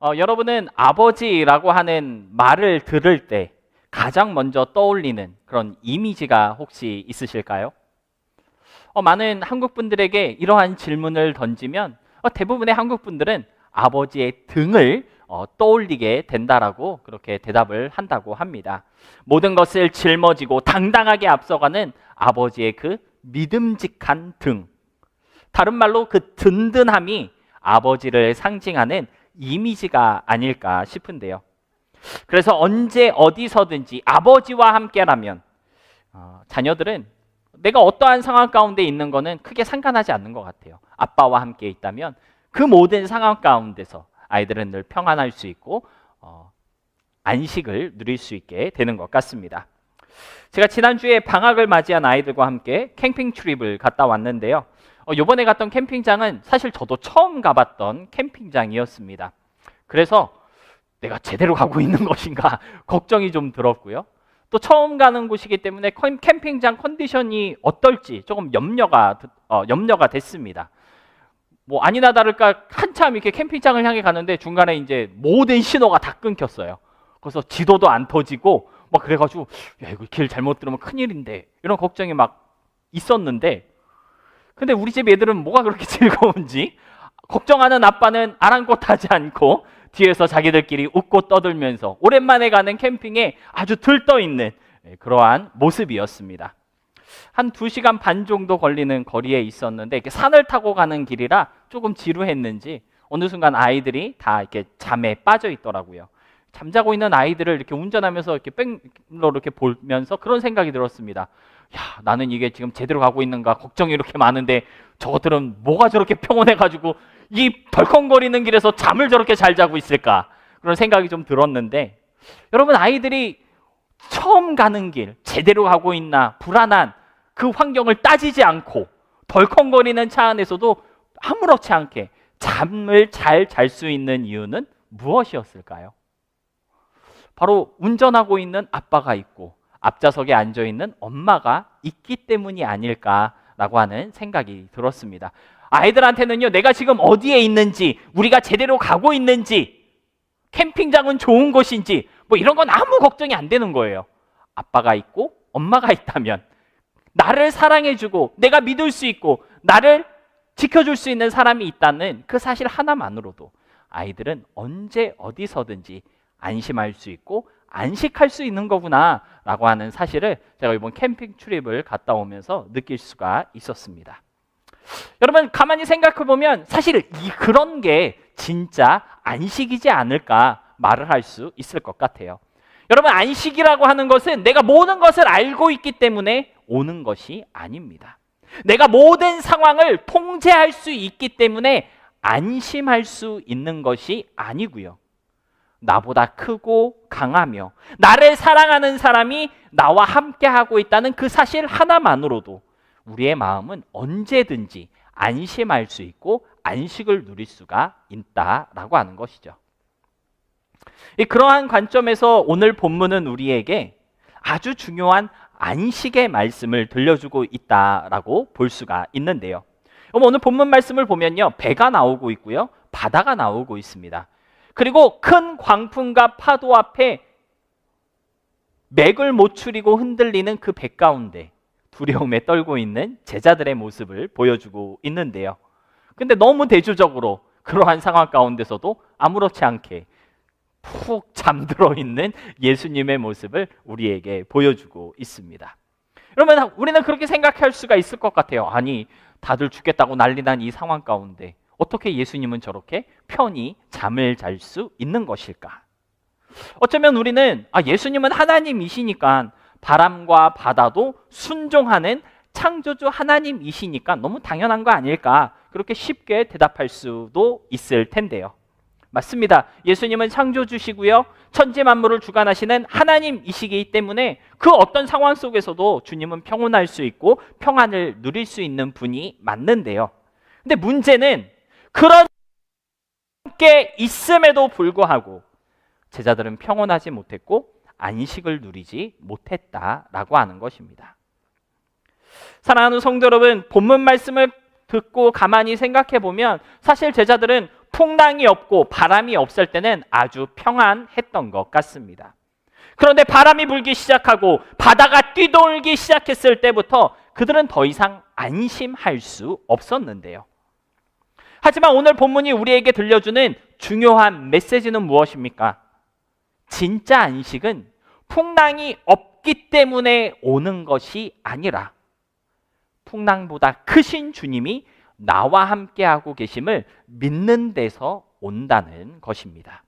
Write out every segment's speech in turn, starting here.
여러분은 아버지라고 하는 말을 들을 때 가장 먼저 떠올리는 그런 이미지가 혹시 있으실까요? 많은 한국 분들에게 이러한 질문을 던지면 대부분의 한국 분들은 아버지의 등을 떠올리게 된다라고 그렇게 대답을 한다고 합니다. 모든 것을 짊어지고 당당하게 앞서가는 아버지의 그 믿음직한 등. 다른 말로 그 든든함이 아버지를 상징하는 이미지가 아닐까 싶은데요. 그래서 언제 어디서든지 아버지와 함께라면 자녀들은 내가 어떠한 상황 가운데 있는 거는 크게 상관하지 않는 것 같아요. 아빠와 함께 있다면 그 모든 상황 가운데서 아이들은 늘 평안할 수 있고 안식을 누릴 수 있게 되는 것 같습니다. 제가 지난주에 방학을 맞이한 아이들과 함께 캠핑 트립을 갔다 왔는데요. 이번에 갔던 캠핑장은 사실 저도 처음 가봤던 캠핑장이었습니다. 그래서 내가 제대로 가고 있는 것인가 걱정이 좀 들었고요. 또 처음 가는 곳이기 때문에 캠핑장 컨디션이 어떨지 조금 염려가 됐습니다. 뭐 아니나 다를까 한참 이렇게 캠핑장을 향해 가는데 중간에 이제 모든 신호가 다 끊겼어요. 그래서 지도도 안 터지고 막 그래가지고 야 이거 길 잘못 들으면 큰일인데 이런 걱정이 막 있었는데, 근데 우리 집 애들은 뭐가 그렇게 즐거운지 걱정하는 아빠는 아랑곳하지 않고 뒤에서 자기들끼리 웃고 떠들면서 오랜만에 가는 캠핑에 아주 들떠있는 그러한 모습이었습니다. 한 2시간 반 정도 걸리는 거리에 있었는데 이렇게 산을 타고 가는 길이라 조금 지루했는지 어느 순간 아이들이 다 이렇게 잠에 빠져 있더라고요. 잠자고 있는 아이들을 이렇게 운전하면서 이렇게 백로 이렇게 보면서 그런 생각이 들었습니다. 야, 나는 이게 지금 제대로 가고 있는가 걱정이 이렇게 많은데 저것들은 뭐가 저렇게 평온해가지고 이 덜컹거리는 길에서 잠을 저렇게 잘 자고 있을까? 그런 생각이 좀 들었는데, 여러분 아이들이 처음 가는 길 제대로 가고 있나 불안한 그 환경을 따지지 않고 덜컹거리는 차 안에서도 아무렇지 않게 잠을 잘 잘 수 있는 이유는 무엇이었을까요? 바로 운전하고 있는 아빠가 있고 앞좌석에 앉아있는 엄마가 있기 때문이 아닐까라고 하는 생각이 들었습니다. 아이들한테는요, 내가 지금 어디에 있는지, 우리가 제대로 가고 있는지, 캠핑장은 좋은 곳인지 뭐 이런 건 아무 걱정이 안 되는 거예요. 아빠가 있고 엄마가 있다면 나를 사랑해주고 내가 믿을 수 있고 나를 지켜줄 수 있는 사람이 있다는 그 사실 하나만으로도 아이들은 언제 어디서든지 안심할 수 있고 안식할 수 있는 거구나 라고 하는 사실을 제가 이번 캠핑 트립을 갔다 오면서 느낄 수가 있었습니다. 여러분 가만히 생각해 보면 사실 그런 게 진짜 안식이지 않을까 말을 할 수 있을 것 같아요. 여러분 안식이라고 하는 것은 내가 모든 것을 알고 있기 때문에 오는 것이 아닙니다. 내가 모든 상황을 통제할 수 있기 때문에 안심할 수 있는 것이 아니고요. 나보다 크고 강하며 나를 사랑하는 사람이 나와 함께하고 있다는 그 사실 하나만으로도 우리의 마음은 언제든지 안심할 수 있고 안식을 누릴 수가 있다라고 하는 것이죠. 그러한 관점에서 오늘 본문은 우리에게 아주 중요한 안식의 말씀을 들려주고 있다라고 볼 수가 있는데요. 오늘 본문 말씀을 보면요, 배가 나오고 있고요, 바다가 나오고 있습니다. 그리고 큰 광풍과 파도 앞에 맥을 못 추리고 흔들리는 그 배 가운데 두려움에 떨고 있는 제자들의 모습을 보여주고 있는데요. 근데 너무 대조적으로 그러한 상황 가운데서도 아무렇지 않게 푹 잠들어 있는 예수님의 모습을 우리에게 보여주고 있습니다. 그러면 우리는 그렇게 생각할 수가 있을 것 같아요. 아니, 다들 죽겠다고 난리 난 이 상황 가운데 어떻게 예수님은 저렇게 편히 잠을 잘 수 있는 것일까? 어쩌면 우리는 예수님은 하나님이시니까 바람과 바다도 순종하는 창조주 하나님이시니까 너무 당연한 거 아닐까? 그렇게 쉽게 대답할 수도 있을 텐데요. 맞습니다. 예수님은 창조주시고요, 천지 만물을 주관하시는 하나님이시기 때문에 그 어떤 상황 속에서도 주님은 평온할 수 있고 평안을 누릴 수 있는 분이 맞는데요. 근데 문제는 그런 게 있음에도 불구하고 제자들은 평온하지 못했고 안식을 누리지 못했다라고 하는 것입니다. 사랑하는 성도 여러분, 본문 말씀을 듣고 가만히 생각해 보면 사실 제자들은 풍랑이 없고 바람이 없을 때는 아주 평안했던 것 같습니다. 그런데 바람이 불기 시작하고 바다가 뛰돌기 시작했을 때부터 그들은 더 이상 안심할 수 없었는데요. 하지만 오늘 본문이 우리에게 들려주는 중요한 메시지는 무엇입니까? 진짜 안식은 풍랑이 없기 때문에 오는 것이 아니라 풍랑보다 크신 주님이 나와 함께하고 계심을 믿는 데서 온다는 것입니다.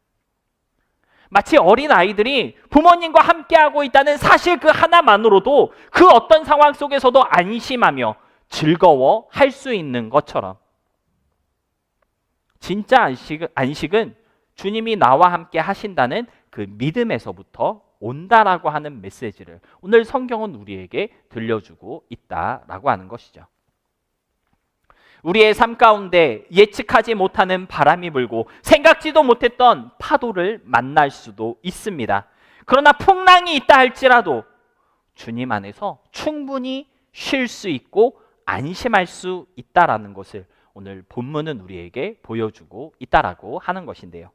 마치 어린 아이들이 부모님과 함께하고 있다는 사실 그 하나만으로도 그 어떤 상황 속에서도 안심하며 즐거워할 수 있는 것처럼 진짜 안식은 주님이 나와 함께 하신다는 그 믿음에서부터 온다라고 하는 메시지를 오늘 성경은 우리에게 들려주고 있다라고 하는 것이죠. 우리의 삶 가운데 예측하지 못하는 바람이 불고 생각지도 못했던 파도를 만날 수도 있습니다. 그러나 풍랑이 있다 할지라도 주님 안에서 충분히 쉴 수 있고 안심할 수 있다라는 것을 오늘 본문은 우리에게 보여주고 있다라고 하는 것인데요.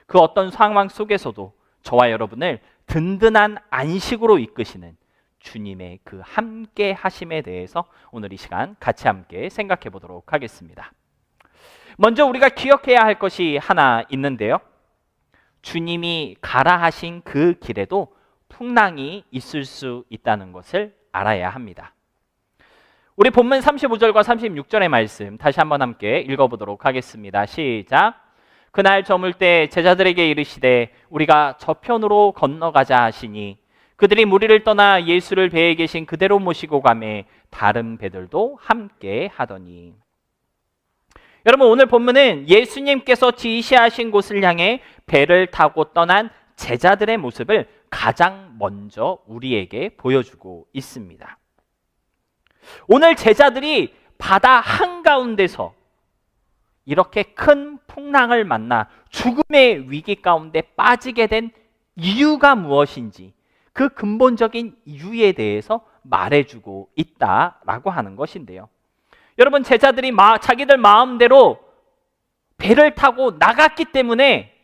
그 어떤 상황 속에서도 저와 여러분을 든든한 안식으로 이끄시는 주님의 그 함께 하심에 대해서 오늘 이 시간 같이 함께 생각해 보도록 하겠습니다. 먼저 우리가 기억해야 할 것이 하나 있는데요. 주님이 가라 하신 그 길에도 풍랑이 있을 수 있다는 것을 알아야 합니다. 우리 본문 35절과 36절의 말씀 다시 한번 함께 읽어보도록 하겠습니다. 시작. 그날 저물 때 제자들에게 이르시되 우리가 저편으로 건너가자 하시니 그들이 무리를 떠나 예수를 배에 계신 그대로 모시고 가매 다른 배들도 함께 하더니. 여러분, 오늘 본문은 예수님께서 지시하신 곳을 향해 배를 타고 떠난 제자들의 모습을 가장 먼저 우리에게 보여주고 있습니다. 오늘 제자들이 바다 한가운데서 이렇게 큰 풍랑을 만나 죽음의 위기 가운데 빠지게 된 이유가 무엇인지 그 근본적인 이유에 대해서 말해주고 있다라고 하는 것인데요. 여러분, 제자들이 자기들 마음대로 배를 타고 나갔기 때문에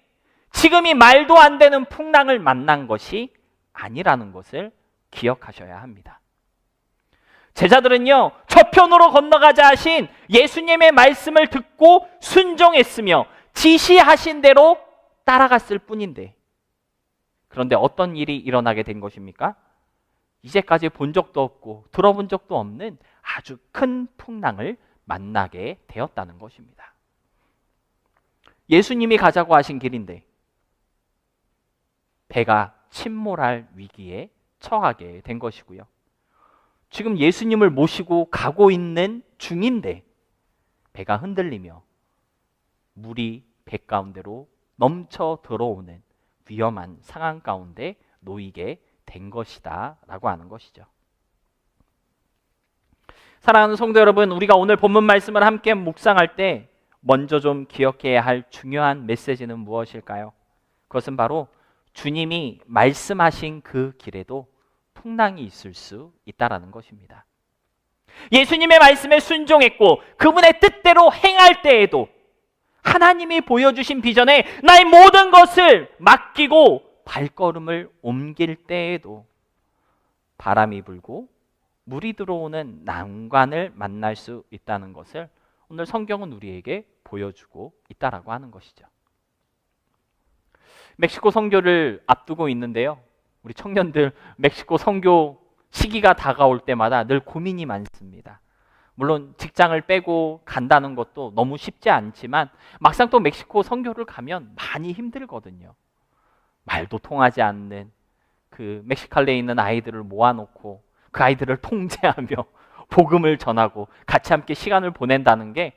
지금 이 말도 안 되는 풍랑을 만난 것이 아니라는 것을 기억하셔야 합니다. 제자들은요, 저편으로 건너가자 하신 예수님의 말씀을 듣고 순종했으며 지시하신 대로 따라갔을 뿐인데, 그런데 어떤 일이 일어나게 된 것입니까? 이제까지 본 적도 없고 들어본 적도 없는 아주 큰 풍랑을 만나게 되었다는 것입니다. 예수님이 가자고 하신 길인데 배가 침몰할 위기에 처하게 된 것이고요. 지금 예수님을 모시고 가고 있는 중인데 배가 흔들리며 물이 배 가운데로 넘쳐 들어오는 위험한 상황 가운데 놓이게 된 것이다 라고 하는 것이죠. 사랑하는 성도 여러분, 우리가 오늘 본문 말씀을 함께 묵상할 때 먼저 좀 기억해야 할 중요한 메시지는 무엇일까요? 그것은 바로 주님이 말씀하신 그 길에도 풍랑이 있을 수 있다라는 것입니다. 예수님의 말씀에 순종했고 그분의 뜻대로 행할 때에도 하나님이 보여주신 비전에 나의 모든 것을 맡기고 발걸음을 옮길 때에도 바람이 불고 물이 들어오는 난관을 만날 수 있다는 것을 오늘 성경은 우리에게 보여주고 있다라고 하는 것이죠. 멕시코 선교를 앞두고 있는데요. 우리 청년들 멕시코 선교 시기가 다가올 때마다 늘 고민이 많습니다. 물론 직장을 빼고 간다는 것도 너무 쉽지 않지만 막상 또 멕시코 선교를 가면 많이 힘들거든요. 말도 통하지 않는 그 멕시칼리에 있는 아이들을 모아놓고 그 아이들을 통제하며 복음을 전하고 같이 함께 시간을 보낸다는 게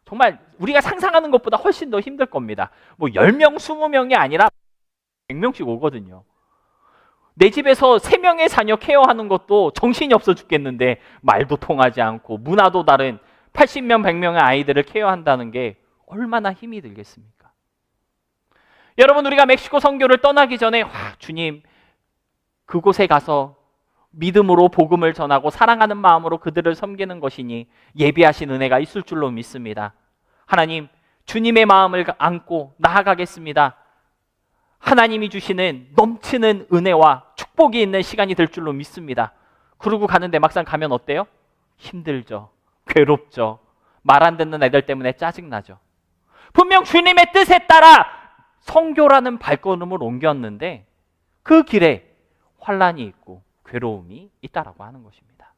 정말 우리가 상상하는 것보다 훨씬 더 힘들 겁니다. 뭐 10명, 20명이 아니라 100명씩 오거든요. 내 집에서 3명의 자녀 케어하는 것도 정신이 없어 죽겠는데 말도 통하지 않고 문화도 다른 80명, 100명의 아이들을 케어한다는 게 얼마나 힘이 들겠습니까? 여러분, 우리가 멕시코 선교를 떠나기 전에 주님, 그곳에 가서 믿음으로 복음을 전하고 사랑하는 마음으로 그들을 섬기는 것이니 예비하신 은혜가 있을 줄로 믿습니다. 하나님, 주님의 마음을 안고 나아가겠습니다. 하나님이 주시는 넘치는 은혜와 축복이 있는 시간이 될 줄로 믿습니다. 그러고 가는데 막상 가면 어때요? 힘들죠. 괴롭죠. 말 안 듣는 애들 때문에 짜증나죠. 분명 주님의 뜻에 따라 선교라는 발걸음을 옮겼는데 그 길에 환난이 있고 괴로움이 있다라고 하는 것입니다.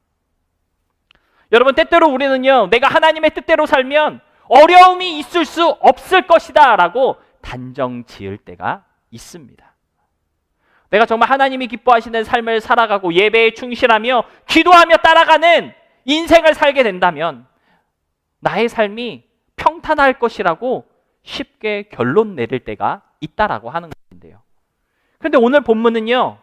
여러분, 때때로 우리는요, 내가 하나님의 뜻대로 살면 어려움이 있을 수 없을 것이다 라고 단정 지을 때가 있습니다. 내가 정말 하나님이 기뻐하시는 삶을 살아가고 예배에 충실하며 기도하며 따라가는 인생을 살게 된다면 나의 삶이 평탄할 것이라고 쉽게 결론 내릴 때가 있다라고 하는 것인데요. 그런데 오늘 본문은요,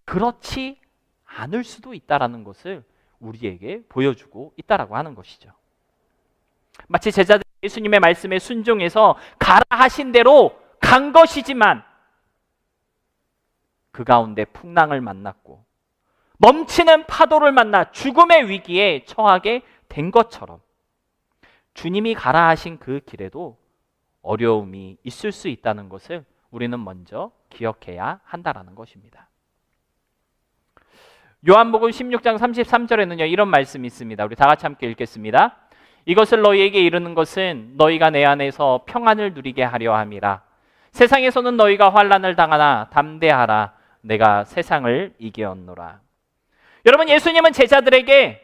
그렇지 않을 수도 있다라는 것을 우리에게 보여주고 있다라고 하는 것이죠. 마치 제자들이 예수님의 말씀에 순종해서 가라 하신 대로 간 것이지만 그 가운데 풍랑을 만났고 넘치는 파도를 만나 죽음의 위기에 처하게 된 것처럼 주님이 가라 하신 그 길에도 어려움이 있을 수 있다는 것을 우리는 먼저 기억해야 한다는 것입니다. 요한복음 16장 33절에는요, 이런 말씀이 있습니다. 우리 다 같이 함께 읽겠습니다. 이것을 너희에게 이르는 것은 너희가 내 안에서 평안을 누리게 하려 함이라. 세상에서는 너희가 환난을 당하나 담대하라. 내가 세상을 이기었노라. 여러분, 예수님은 제자들에게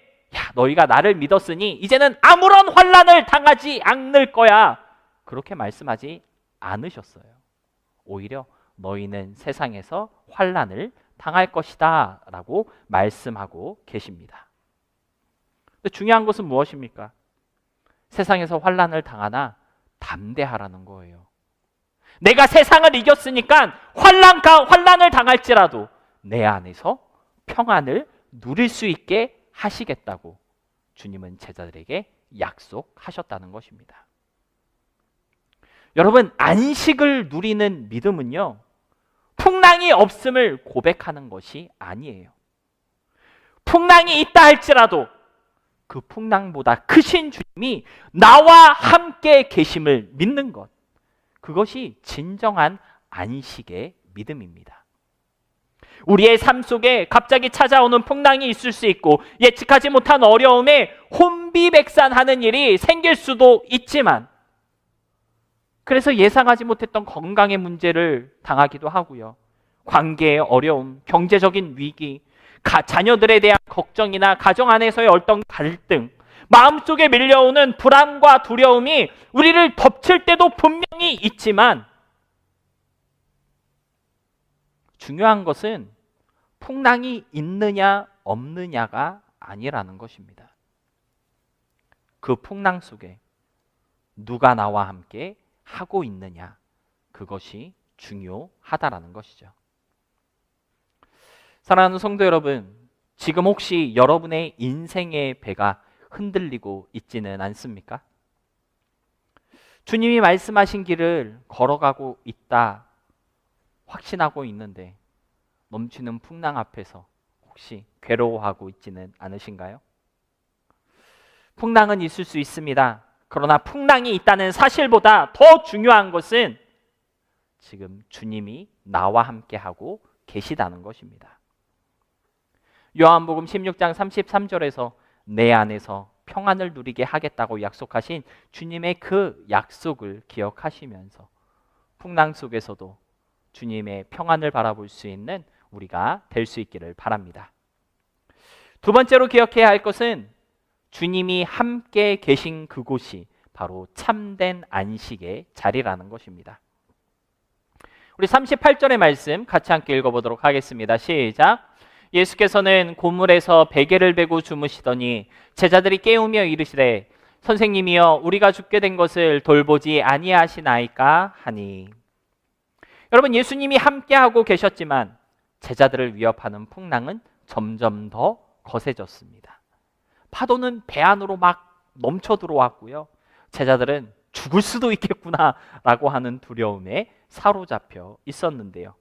너희가 나를 믿었으니 이제는 아무런 환난을 당하지 않을 거야, 그렇게 말씀하지 않으셨어요. 오히려 너희는 세상에서 환난을 당할 것이다 라고 말씀하고 계십니다. 근데 중요한 것은 무엇입니까? 세상에서 환난을 당하나 담대하라는 거예요. 내가 세상을 이겼으니까 환난을 당할지라도 내 안에서 평안을 누릴 수 있게 하시겠다고 주님은 제자들에게 약속하셨다는 것입니다. 여러분, 안식을 누리는 믿음은요, 풍랑이 없음을 고백하는 것이 아니에요. 풍랑이 있다 할지라도 그 풍랑보다 크신 주님이 나와 함께 계심을 믿는 것, 그것이 진정한 안식의 믿음입니다. 우리의 삶 속에 갑자기 찾아오는 풍랑이 있을 수 있고 예측하지 못한 어려움에 혼비백산하는 일이 생길 수도 있지만, 그래서 예상하지 못했던 건강의 문제를 당하기도 하고요, 관계의 어려움, 경제적인 위기, 자녀들에 대한 걱정이나 가정 안에서의 어떤 갈등, 마음속에 밀려오는 불안과 두려움이 우리를 덮칠 때도 분명히 있지만, 중요한 것은 풍랑이 있느냐 없느냐가 아니라는 것입니다. 그 풍랑 속에 누가 나와 함께 하고 있느냐, 그것이 중요하다라는 것이죠. 사랑하는 성도 여러분, 지금 혹시 여러분의 인생의 배가 흔들리고 있지는 않습니까? 주님이 말씀하신 길을 걸어가고 있다 확신하고 있는데 넘치는 풍랑 앞에서 혹시 괴로워하고 있지는 않으신가요? 풍랑은 있을 수 있습니다. 그러나 풍랑이 있다는 사실보다 더 중요한 것은 지금 주님이 나와 함께하고 계시다는 것입니다. 요한복음 16장 33절에서 내 안에서 평안을 누리게 하겠다고 약속하신 주님의 그 약속을 기억하시면서 풍랑 속에서도 주님의 평안을 바라볼 수 있는 우리가 될 수 있기를 바랍니다. 두 번째로 기억해야 할 것은 주님이 함께 계신 그곳이 바로 참된 안식의 자리라는 것입니다. 우리 38절의 말씀 같이 함께 읽어보도록 하겠습니다. 시작. 예수께서는 고물에서 베개를 베고 주무시더니 제자들이 깨우며 이르시되 선생님이여, 우리가 죽게 된 것을 돌보지 아니하시나이까 하니. 여러분, 예수님이 함께하고 계셨지만 제자들을 위협하는 풍랑은 점점 더 거세졌습니다. 파도는 배 안으로 막 넘쳐 들어왔고요, 제자들은 죽을 수도 있겠구나라고 하는 두려움에 사로잡혀 있었는데요.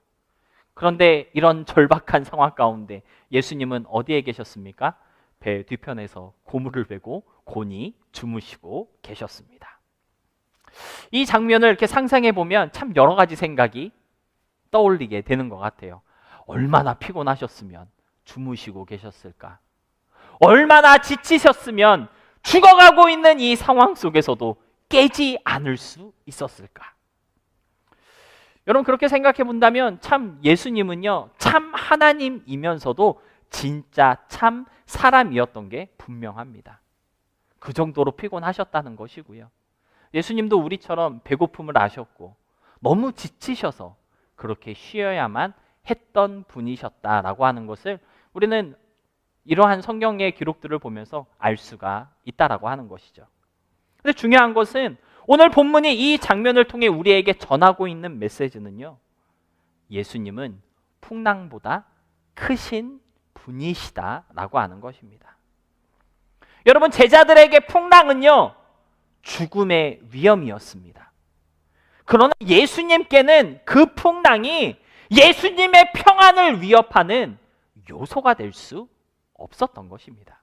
그런데 이런 절박한 상황 가운데 예수님은 어디에 계셨습니까? 배 뒤편에서 고물을 베고 곤히 주무시고 계셨습니다. 이 장면을 이렇게 상상해 보면 참 여러 가지 생각이 떠올리게 되는 것 같아요. 얼마나 피곤하셨으면 주무시고 계셨을까? 얼마나 지치셨으면 죽어가고 있는 이 상황 속에서도 깨지 않을 수 있었을까? 여러분, 그렇게 생각해 본다면 참 예수님은요, 참 하나님이면서도 진짜 참 사람이었던 게 분명합니다. 그 정도로 피곤하셨다는 것이고요. 예수님도 우리처럼 배고픔을 아셨고 너무 지치셔서 그렇게 쉬어야만 했던 분이셨다라고 하는 것을 우리는 이러한 성경의 기록들을 보면서 알 수가 있다라고 하는 것이죠. 근데 중요한 것은 오늘 본문이 이 장면을 통해 우리에게 전하고 있는 메시지는요, 예수님은 풍랑보다 크신 분이시다라고 하는 것입니다. 여러분, 제자들에게 풍랑은요, 죽음의 위험이었습니다. 그러나 예수님께는 그 풍랑이 예수님의 평안을 위협하는 요소가 될 수 없었던 것입니다.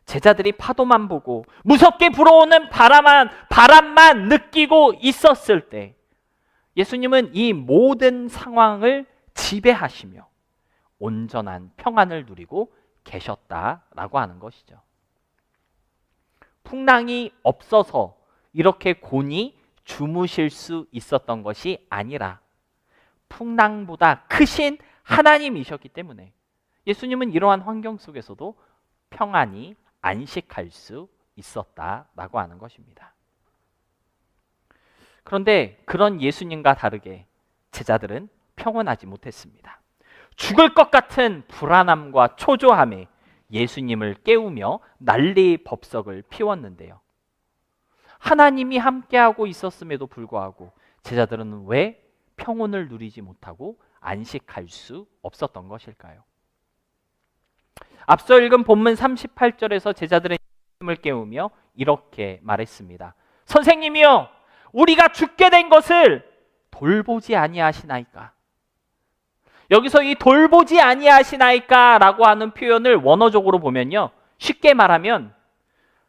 제자들이 파도만 보고 무섭게 불어오는 바람만 느끼고 있었을 때 예수님은 이 모든 상황을 지배하시며 온전한 평안을 누리고 계셨다라고 하는 것이죠. 풍랑이 없어서 이렇게 곤히 주무실 수 있었던 것이 아니라 풍랑보다 크신 하나님이셨기 때문에 예수님은 이러한 환경 속에서도 평안히 안식할 수 있었다라고 하는 것입니다. 그런데 그런 예수님과 다르게 제자들은 평온하지 못했습니다. 죽을 것 같은 불안함과 초조함에 예수님을 깨우며 난리법석을 피웠는데요. 하나님이 함께하고 있었음에도 불구하고 제자들은 왜 평온을 누리지 못하고 안식할 수 없었던 것일까요? 앞서 읽은 본문 38절에서 제자들은 예수님을 깨우며 이렇게 말했습니다. 선생님이여, 우리가 죽게 된 것을 돌보지 아니하시나이까? 여기서 이 돌보지 아니하시나이까 라고 하는 표현을 원어적으로 보면요, 쉽게 말하면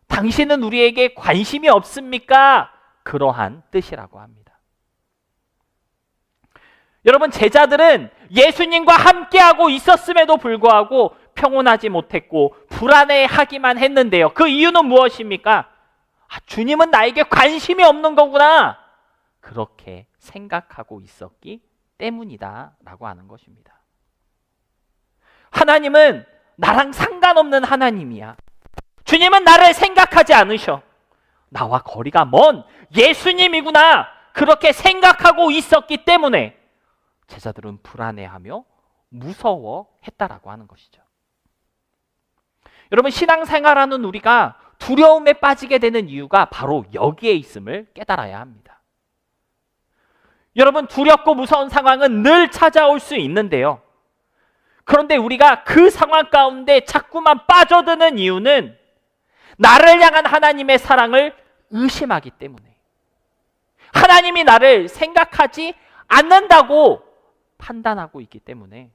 당신은 우리에게 관심이 없습니까? 그러한 뜻이라고 합니다. 여러분, 제자들은 예수님과 함께하고 있었음에도 불구하고 평온하지 못했고 불안해하기만 했는데요. 그 이유는 무엇입니까? 주님은 나에게 관심이 없는 거구나, 그렇게 생각하고 있었기 때문이다 라고 하는 것입니다. 하나님은 나랑 상관없는 하나님이야. 주님은 나를 생각하지 않으셔. 나와 거리가 먼 예수님이구나, 그렇게 생각하고 있었기 때문에 제자들은 불안해하며 무서워했다라고 하는 것이죠. 여러분, 신앙생활하는 우리가 두려움에 빠지게 되는 이유가 바로 여기에 있음을 깨달아야 합니다. 여러분, 두렵고 무서운 상황은 늘 찾아올 수 있는데요. 그런데 우리가 그 상황 가운데 자꾸만 빠져드는 이유는 나를 향한 하나님의 사랑을 의심하기 때문에, 하나님이 나를 생각하지 않는다고 판단하고 있기 때문에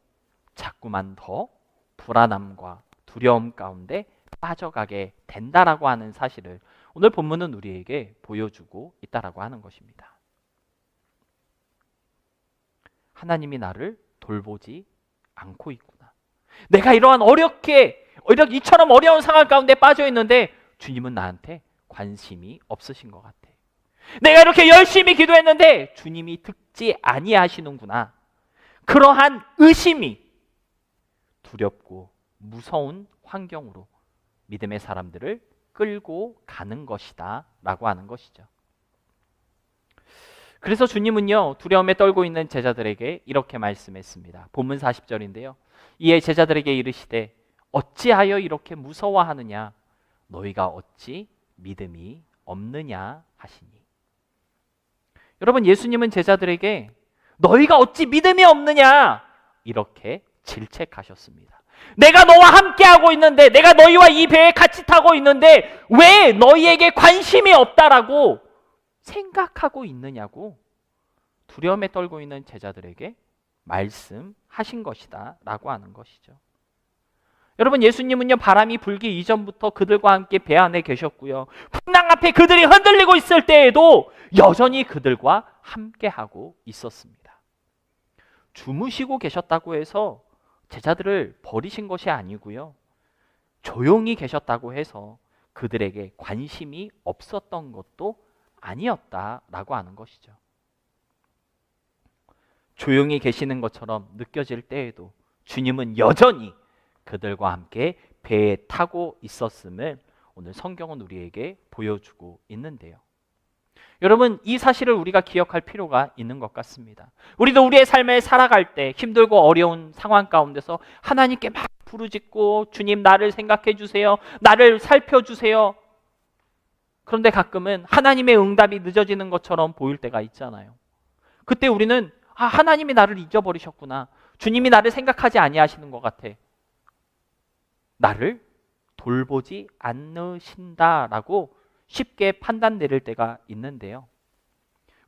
자꾸만 더 불안함과 두려움 가운데 빠져가게 된다라고 하는 사실을 오늘 본문은 우리에게 보여주고 있다라고 하는 것입니다. 하나님이 나를 돌보지 않고 있구나. 내가 이처럼 어려운 상황 가운데 빠져 있는데 주님은 나한테 관심이 없으신 것 같아. 내가 이렇게 열심히 기도했는데 주님이 듣지 아니하시는구나. 그러한 의심이 두렵고 무서운 환경으로 믿음의 사람들을 끌고 가는 것이다 라고 하는 것이죠. 그래서 주님은요, 두려움에 떨고 있는 제자들에게 이렇게 말씀했습니다. 본문 40절인데요. 이에 제자들에게 이르시되 어찌하여 이렇게 무서워하느냐? 너희가 어찌 믿음이 없느냐 하시니. 여러분, 예수님은 제자들에게 너희가 어찌 믿음이 없느냐? 이렇게 질책하셨습니다. 내가 너와 함께하고 있는데, 내가 너희와 이 배에 같이 타고 있는데 왜 너희에게 관심이 없다라고 생각하고 있느냐고 두려움에 떨고 있는 제자들에게 말씀하신 것이다 라고 하는 것이죠. 여러분, 예수님은요, 바람이 불기 이전부터 그들과 함께 배 안에 계셨고요. 풍랑 앞에 그들이 흔들리고 있을 때에도 여전히 그들과 함께하고 있었습니다. 주무시고 계셨다고 해서 제자들을 버리신 것이 아니고요. 조용히 계셨다고 해서 그들에게 관심이 없었던 것도 아니었다라고 하는 것이죠. 조용히 계시는 것처럼 느껴질 때에도 주님은 여전히 그들과 함께 배에 타고 있었음을 오늘 성경은 우리에게 보여주고 있는데요. 여러분, 이 사실을 우리가 기억할 필요가 있는 것 같습니다. 우리도 우리의 삶을 살아갈 때 힘들고 어려운 상황 가운데서 하나님께 막 부르짖고 주님 나를 생각해 주세요. 나를 살펴주세요. 그런데 가끔은 하나님의 응답이 늦어지는 것처럼 보일 때가 있잖아요. 그때 우리는 하나님이 나를 잊어버리셨구나. 주님이 나를 생각하지 아니하시는 것 같아. 나를 돌보지 않으신다라고 쉽게 판단 내릴 때가 있는데요.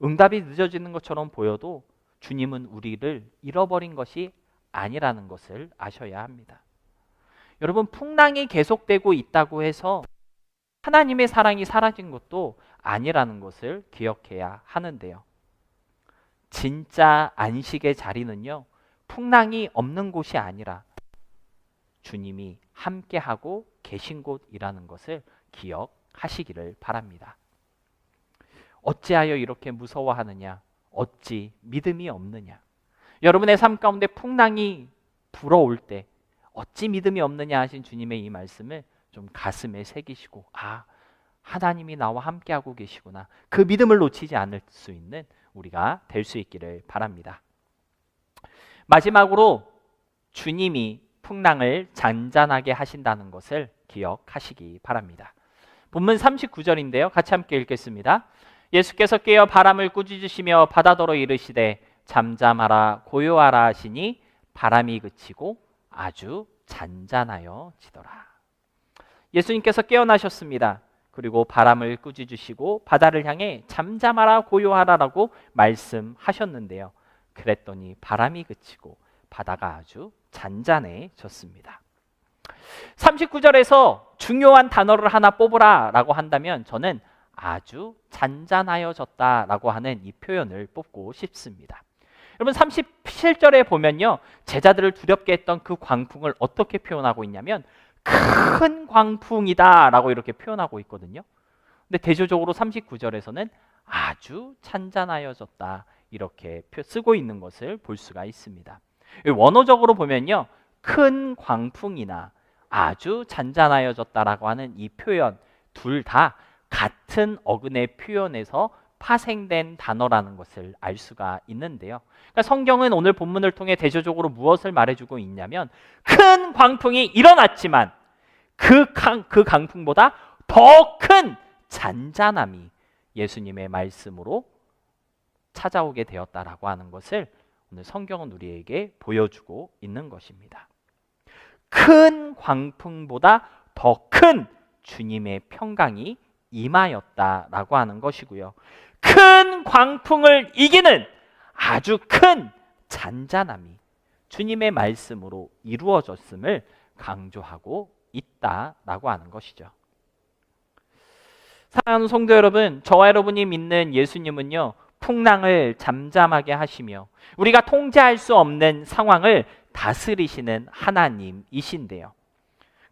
응답이 늦어지는 것처럼 보여도 주님은 우리를 잃어버린 것이 아니라는 것을 아셔야 합니다. 여러분, 풍랑이 계속되고 있다고 해서 하나님의 사랑이 사라진 것도 아니라는 것을 기억해야 하는데요. 진짜 안식의 자리는요, 풍랑이 없는 곳이 아니라 주님이 함께하고 계신 곳이라는 것을 기억하시기를 바랍니다. 어찌하여 이렇게 무서워하느냐? 어찌 믿음이 없느냐? 여러분의 삶 가운데 풍랑이 불어올 때 어찌 믿음이 없느냐 하신 주님의 이 말씀을 좀 가슴에 새기시고 하나님이 나와 함께하고 계시구나. 그 믿음을 놓치지 않을 수 있는 우리가 될 수 있기를 바랍니다. 마지막으로 주님이 풍랑을 잔잔하게 하신다는 것을 기억하시기 바랍니다. 본문 39절인데요. 같이 함께 읽겠습니다. 예수께서 깨어 바람을 꾸짖으시며 바다더러 이르시되 잠잠하라 고요하라 하시니 바람이 그치고 아주 잔잔하여 지더라. 예수님께서 깨어나셨습니다. 그리고 바람을 꾸짖으시고 바다를 향해 잠잠하라 고요하라라고 말씀하셨는데요. 그랬더니 바람이 그치고 바다가 아주 잔잔해졌습니다. 39절에서 중요한 단어를 하나 뽑으라 라고 한다면 저는 아주 잔잔하여졌다라고 하는 이 표현을 뽑고 싶습니다. 여러분, 37절에 보면요, 제자들을 두렵게 했던 그 광풍을 어떻게 표현하고 있냐면 큰 광풍이다 라고 이렇게 표현하고 있거든요. 근데 대조적으로 39절에서는 아주 잔잔하여졌다 이렇게 쓰고 있는 것을 볼 수가 있습니다. 원어적으로 보면요, 큰 광풍이나 아주 잔잔하여졌다라고 하는 이 표현 둘 다 같은 어근의 표현에서 파생된 단어라는 것을 알 수가 있는데요. 그러니까 성경은 오늘 본문을 통해 대조적으로 무엇을 말해주고 있냐면 큰 광풍이 일어났지만 그 강풍보다 더 큰 잔잔함이 예수님의 말씀으로 찾아오게 되었다라고 하는 것을 오늘 성경은 우리에게 보여주고 있는 것입니다. 큰 광풍보다 더 큰 주님의 평강이 임하였다라고 하는 것이고요. 큰 광풍을 이기는 아주 큰 잔잔함이 주님의 말씀으로 이루어졌음을 강조하고 있다라고 하는 것이죠. 사랑하는 성도 여러분, 저와 여러분이 믿는 예수님은요, 풍랑을 잠잠하게 하시며 우리가 통제할 수 없는 상황을 다스리시는 하나님이신데요.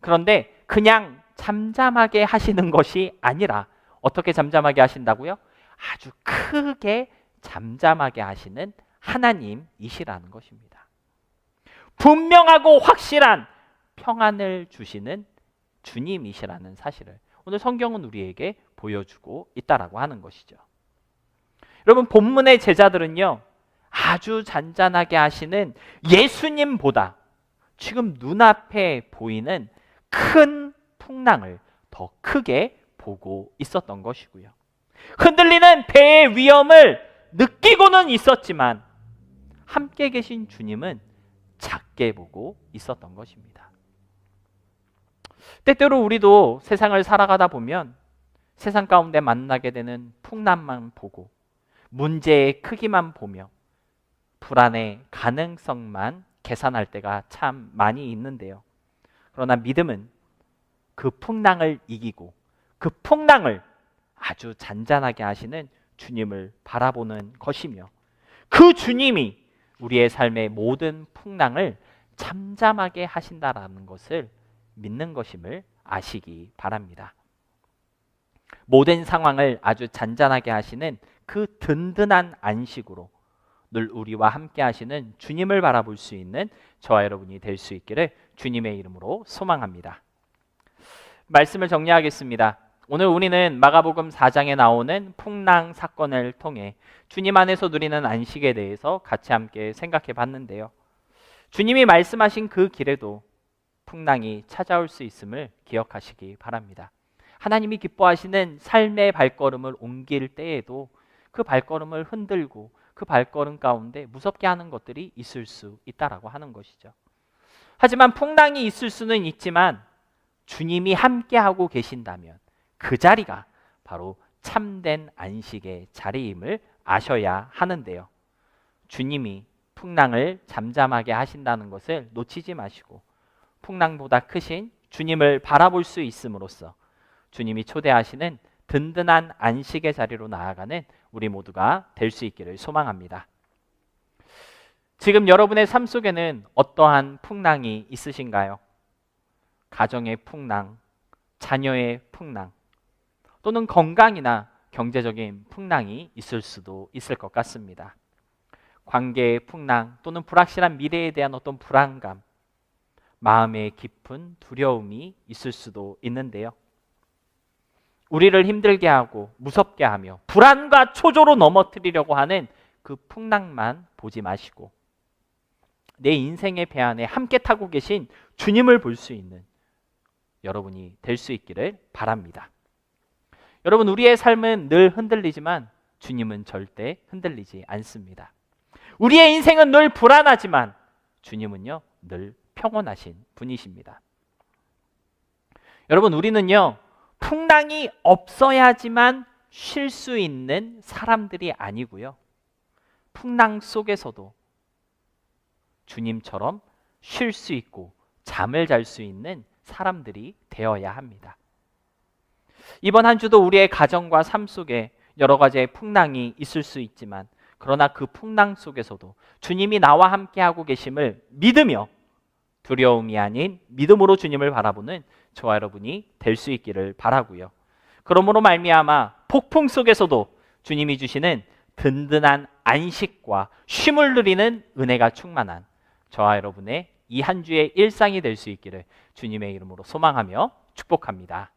그런데 그냥 잠잠하게 하시는 것이 아니라 어떻게 잠잠하게 하신다고요? 아주 크게 잠잠하게 하시는 하나님이시라는 것입니다. 분명하고 확실한 평안을 주시는 주님이시라는 사실을 오늘 성경은 우리에게 보여주고 있다라고 하는 것이죠. 여러분, 본문의 제자들은요, 아주 잔잔하게 하시는 예수님보다 지금 눈앞에 보이는 큰 풍랑을 더 크게 보고 있었던 것이고요. 흔들리는 배의 위험을 느끼고는 있었지만 함께 계신 주님은 작게 보고 있었던 것입니다. 때때로 우리도 세상을 살아가다 보면 세상 가운데 만나게 되는 풍랑만 보고 문제의 크기만 보며 불안의 가능성만 계산할 때가 참 많이 있는데요. 그러나 믿음은 그 풍랑을 이기고 그 풍랑을 아주 잔잔하게 하시는 주님을 바라보는 것이며, 그 주님이 우리의 삶의 모든 풍랑을 잠잠하게 하신다라는 것을 믿는 것임을 아시기 바랍니다. 모든 상황을 아주 잔잔하게 하시는 그 든든한 안식으로 늘 우리와 함께 하시는 주님을 바라볼 수 있는 저와 여러분이 될 수 있기를 주님의 이름으로 소망합니다. 말씀을 정리하겠습니다. 오늘 우리는 마가복음 4장에 나오는 풍랑 사건을 통해 주님 안에서 누리는 안식에 대해서 같이 함께 생각해 봤는데요. 주님이 말씀하신 그 길에도 풍랑이 찾아올 수 있음을 기억하시기 바랍니다. 하나님이 기뻐하시는 삶의 발걸음을 옮길 때에도 그 발걸음을 흔들고 그 발걸음 가운데 무섭게 하는 것들이 있을 수 있다라고 하는 것이죠. 하지만 풍랑이 있을 수는 있지만 주님이 함께하고 계신다면 그 자리가 바로 참된 안식의 자리임을 아셔야 하는데요. 주님이 풍랑을 잠잠하게 하신다는 것을 놓치지 마시고 풍랑보다 크신 주님을 바라볼 수 있음으로써 주님이 초대하시는 든든한 안식의 자리로 나아가는 우리 모두가 될 수 있기를 소망합니다. 지금 여러분의 삶 속에는 어떠한 풍랑이 있으신가요? 가정의 풍랑, 자녀의 풍랑, 또는 건강이나 경제적인 풍랑이 있을 수도 있을 것 같습니다. 관계의 풍랑 또는 불확실한 미래에 대한 어떤 불안감, 마음의 깊은 두려움이 있을 수도 있는데요. 우리를 힘들게 하고 무섭게 하며 불안과 초조로 넘어뜨리려고 하는 그 풍랑만 보지 마시고 내 인생의 배 안에 함께 타고 계신 주님을 볼 수 있는 여러분이 될 수 있기를 바랍니다. 여러분, 우리의 삶은 늘 흔들리지만 주님은 절대 흔들리지 않습니다. 우리의 인생은 늘 불안하지만 주님은요 늘 평온하신 분이십니다. 여러분, 우리는요 풍랑이 없어야지만 쉴 수 있는 사람들이 아니고요, 풍랑 속에서도 주님처럼 쉴 수 있고 잠을 잘 수 있는 사람들이 되어야 합니다. 이번 한 주도 우리의 가정과 삶 속에 여러 가지의 풍랑이 있을 수 있지만, 그러나 그 풍랑 속에서도 주님이 나와 함께하고 계심을 믿으며 두려움이 아닌 믿음으로 주님을 바라보는 저와 여러분이 될 수 있기를 바라고요. 그러므로 말미암아 폭풍 속에서도 주님이 주시는 든든한 안식과 쉼을 누리는 은혜가 충만한 저와 여러분의 이 한 주의 일상이 될 수 있기를 주님의 이름으로 소망하며 축복합니다.